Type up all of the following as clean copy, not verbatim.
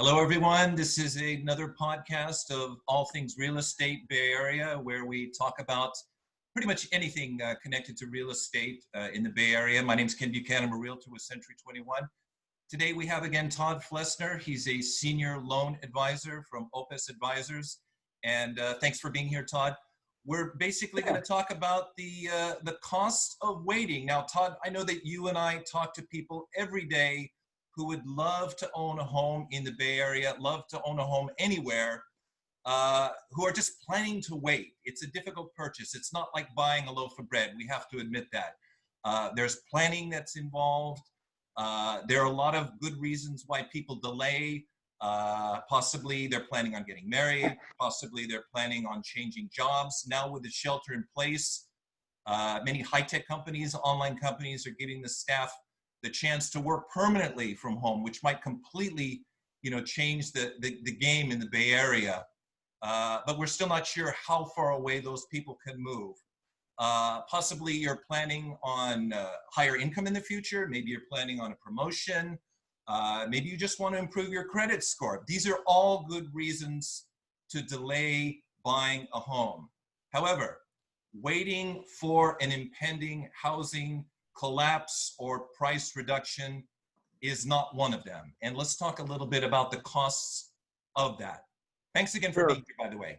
Hello, everyone. This is another podcast of all things real estate Bay Area, where we talk about pretty much anything connected to real estate in the Bay Area. My name is Ken Buchanan. I'm a realtor with Century 21. Today we have again Todd Flesner. He's a senior loan advisor from Opus Advisors. And thanks for being here, Todd. We're basically going to talk about the cost of waiting. Now, Todd, I know that you and I talk to people every day who would love to own a home in the Bay Area, love to own a home anywhere, who are just planning to wait. It's a difficult purchase. It's not like buying a loaf of bread. We have to admit that. There's planning that's involved. There are a lot of good reasons why people delay. Possibly they're planning on getting married. Possibly they're planning on changing jobs. Now with the shelter in place, many high-tech companies, online companies are giving the staff the chance to work permanently from home, which might completely, change the game in the Bay Area. But we're still not sure how far away those people can move. Possibly you're planning on higher income in the future. Maybe you're planning on a promotion. Maybe you just want to improve your credit score. These are all good reasons to delay buying a home. However, waiting for an impending housing collapse or price reduction is not one of them. And let's talk a little bit about the costs of that. Thanks again for being here, by the way.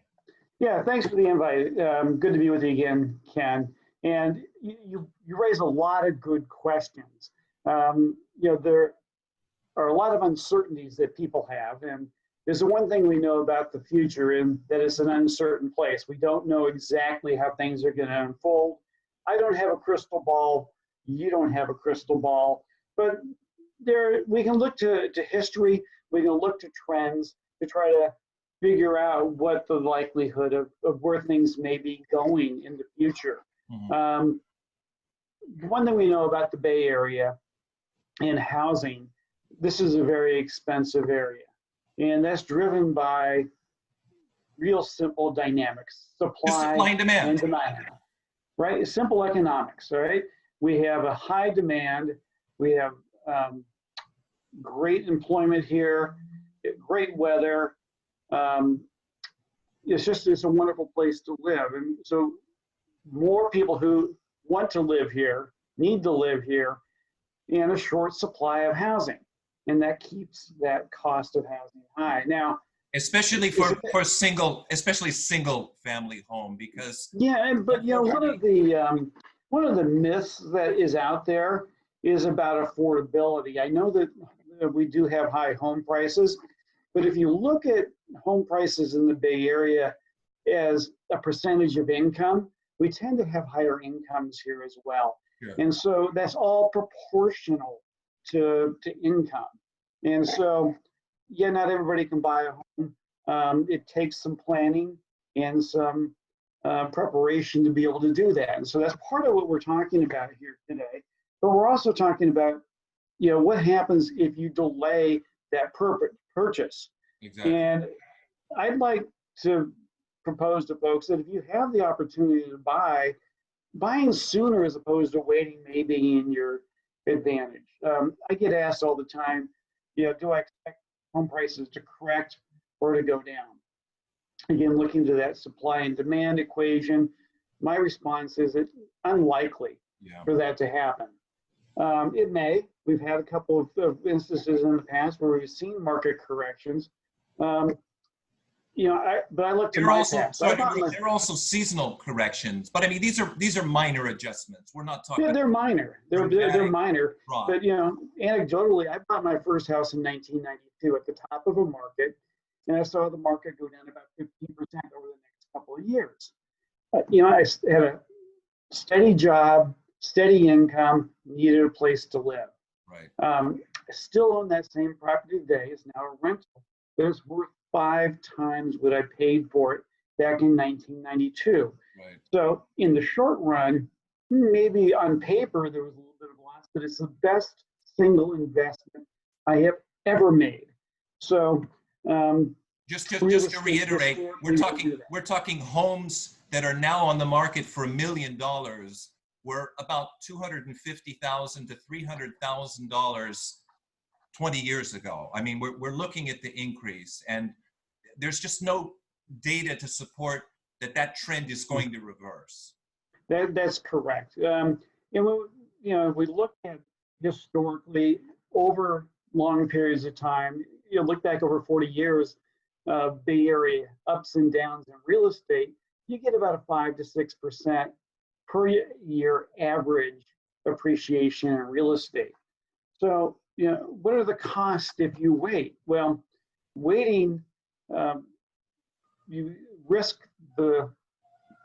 Yeah, thanks for the invite. Good to be with you again, Ken. And you raise a lot of good questions. There are a lot of uncertainties that people have. And there's the one thing we know about the future, and that it's an uncertain place. We don't know exactly how things are going to unfold. I don't have a crystal ball. You don't have a crystal ball, but we can look to history, we can look to trends to try to figure out what the likelihood of where things may be going in the future. Mm-hmm. One thing we know about the Bay Area and housing, this is a very expensive area, and that's driven by real simple dynamics, supply and demand, right? Simple economics, right? We have a high demand. We have great employment here, great weather. It's a wonderful place to live. And so more people who want to live here, need to live here, and a short supply of housing. And that keeps that cost of housing high. Now, especially for single family home, because but one of the myths that is out there is about affordability. I know that we do have high home prices, but if you look at home prices in the Bay Area as a percentage of income, we tend to have higher incomes here as well. Yeah. And so that's all proportional to income. And so, not everybody can buy a home. It takes some planning and some preparation to be able to do that. And so that's part of what we're talking about here today. But we're also talking about, what happens if you delay that purchase. Exactly. And I'd like to propose to folks that if you have the opportunity to buying sooner as opposed to waiting may be in your advantage. I get asked all the time, do I expect home prices to correct or to go down? Again, looking to that supply and demand equation, my response is it's unlikely for that to happen. It may. We've had a couple of instances in the past where we've seen market corrections. But I look to there are also seasonal corrections. But I mean, these are minor adjustments. We're not talking. Yeah, they're minor. They're minor. Right. But anecdotally, I bought my first house in 1992 at the top of a market. And I saw the market go down about 15% over the next couple of years. I had a steady job, steady income, needed a place to live. Right. I still own that same property today. It's now a rental, but it's worth 5 times what I paid for it back in 1992. Right. So in the short run, maybe on paper there was a little bit of loss, but it's the best single investment I have ever made. So just to reiterate, we're talking homes that are now on the market for $1 million. We're about $250,000 to $300,000 20 years ago. I mean, we're looking at the increase, and there's just no data to support that trend is going to reverse. That's correct. We look at historically over long periods of time, look back over 40 years, Bay Area ups and downs in real estate, you get about a 5 to 6% per year average appreciation in real estate. So, what are the costs if you wait? Well, waiting, you risk the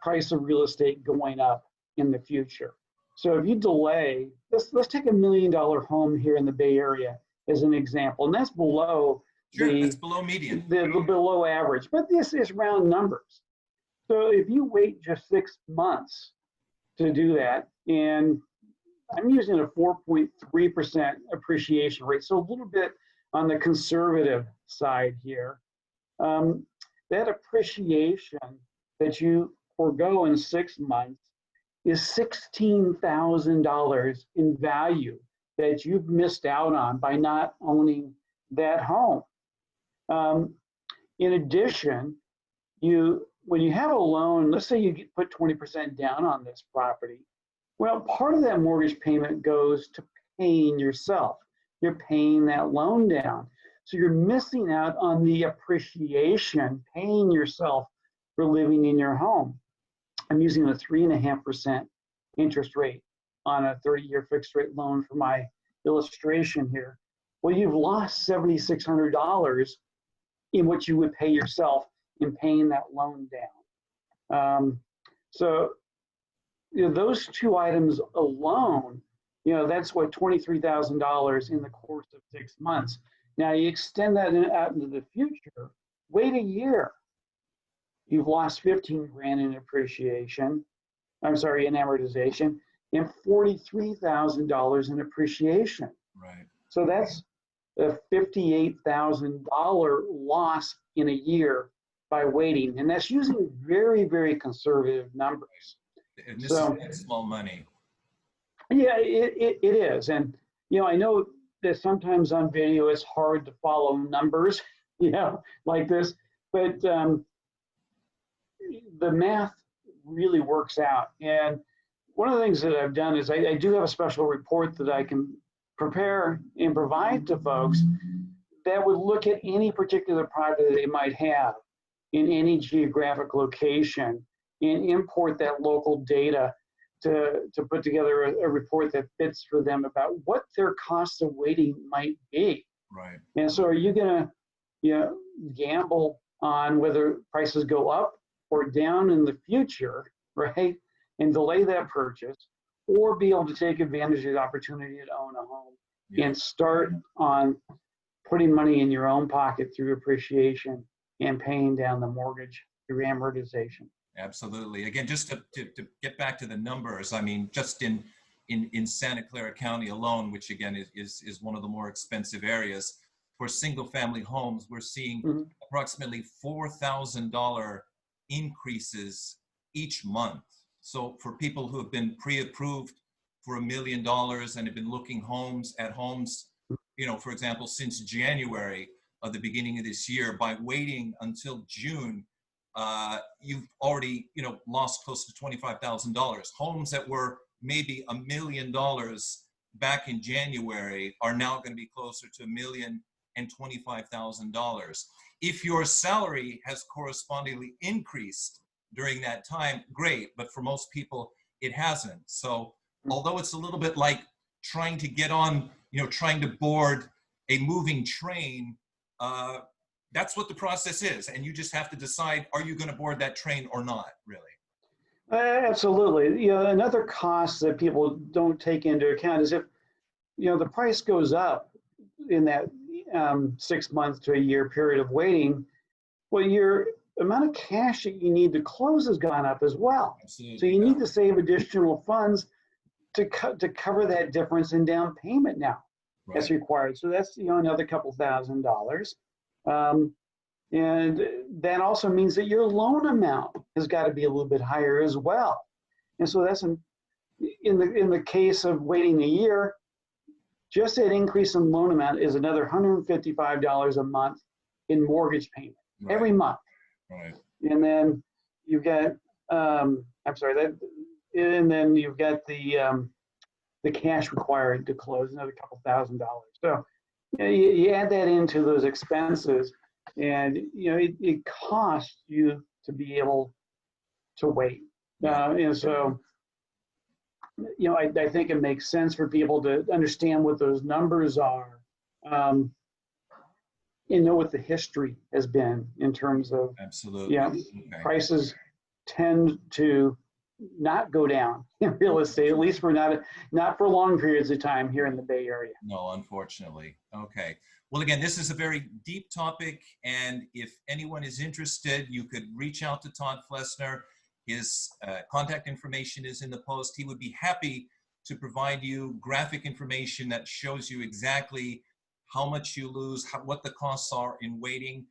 price of real estate going up in the future. So if you delay, let's take $1 million home here in the Bay Area as an example, and that's below that's below median, the below average. But this is round numbers. So if you wait just 6 months to do that, and I'm using a 4.3% appreciation rate, so a little bit on the conservative side here. That appreciation that you forego in 6 months is $16,000 in value that you've missed out on by not owning that home. In addition, when you have a loan, let's say you put 20% down on this property, well, part of that mortgage payment goes to paying yourself. You're paying that loan down. So you're missing out on the appreciation, paying yourself for living in your home. I'm using a 3.5% interest rate on a 30-year fixed rate loan for my illustration here. Well, you've lost $7,600 in what you would pay yourself in paying that loan down. So those two items alone, that's what $23,000 in the course of 6 months. Now you extend that out into the future, wait a year. You've lost 15 grand in appreciation, in amortization, and $43,000 in appreciation. Right. So that's a $58,000 loss in a year by waiting. And that's using very, very conservative numbers. And this is small money. Yeah, it is. And, I know that sometimes on video it's hard to follow numbers, like this, but the math really works out. And one of the things that I've done is I do have a special report that I can prepare and provide to folks that would look at any particular property they might have in any geographic location and import that local data to put together a report that fits for them about what their cost of waiting might be. Right. And so are you going to gamble on whether prices go up or down in the future, right, and delay that purchase, or be able to take advantage of the opportunity to own a home and start on putting money in your own pocket through appreciation and paying down the mortgage through amortization? Absolutely. Again, just to get back to the numbers, I mean, just in Santa Clara County alone, which again is one of the more expensive areas, for single family homes, we're seeing approximately $4,000 increases each month. So for people who have been pre-approved for $1 million and have been looking at homes, for example, since January of the beginning of this year, by waiting until June, you've already, lost close to $25,000. Homes that were maybe $1 million back in January are now going to be closer to $1,025,000. If your salary has correspondingly increased during that time, great. But for most people, it hasn't. So although it's a little bit like trying to get on, trying to board a moving train, that's what the process is. And you just have to decide, are you going to board that train or not, really? Absolutely. Another cost that people don't take into account is if, the price goes up in that 6 months to a year period of waiting, well, your amount of cash that you need to close has gone up as well. Absolutely. So you need to save additional funds to cover that difference in down payment now. Right. That's required. So that's, another couple $1,000s. And that also means that your loan amount has got to be a little bit higher as well. And so that's in the case of waiting a year, just that increase in loan amount is another $155 a month in mortgage payment every month. Right. And then you've got, I'm sorry, and then you've got the cash required to close, another couple $1,000. So you add that into those expenses, and it costs you to be able to wait. And so, I think it makes sense for people to understand what those numbers are, and know what the history has been in terms of, absolutely. Prices tend to not go down in real estate, at least for not for long periods of time here in the Bay Area. No, unfortunately. Okay. Well, again, this is a very deep topic, and if anyone is interested, you could reach out to Todd Flesner. His contact information is in the post. He would be happy to provide you graphic information that shows you exactly how much you lose, what the costs are in waiting.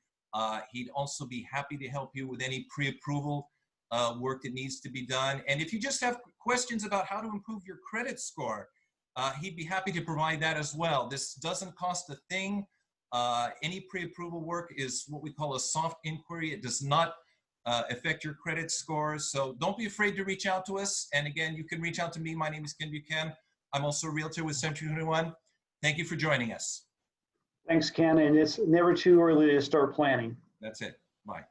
He'd also be happy to help you with any pre-approval work that needs to be done. And if you just have questions about how to improve your credit score, he'd be happy to provide that as well. This doesn't cost a thing. Any pre-approval work is what we call a soft inquiry. It does not affect your credit scores. So don't be afraid to reach out to us. And again, you can reach out to me. My name is Ken Buchanan. I'm also a realtor with Century 21. Thank you for joining us. Thanks, Ken. And it's never too early to start planning. That's it. Bye.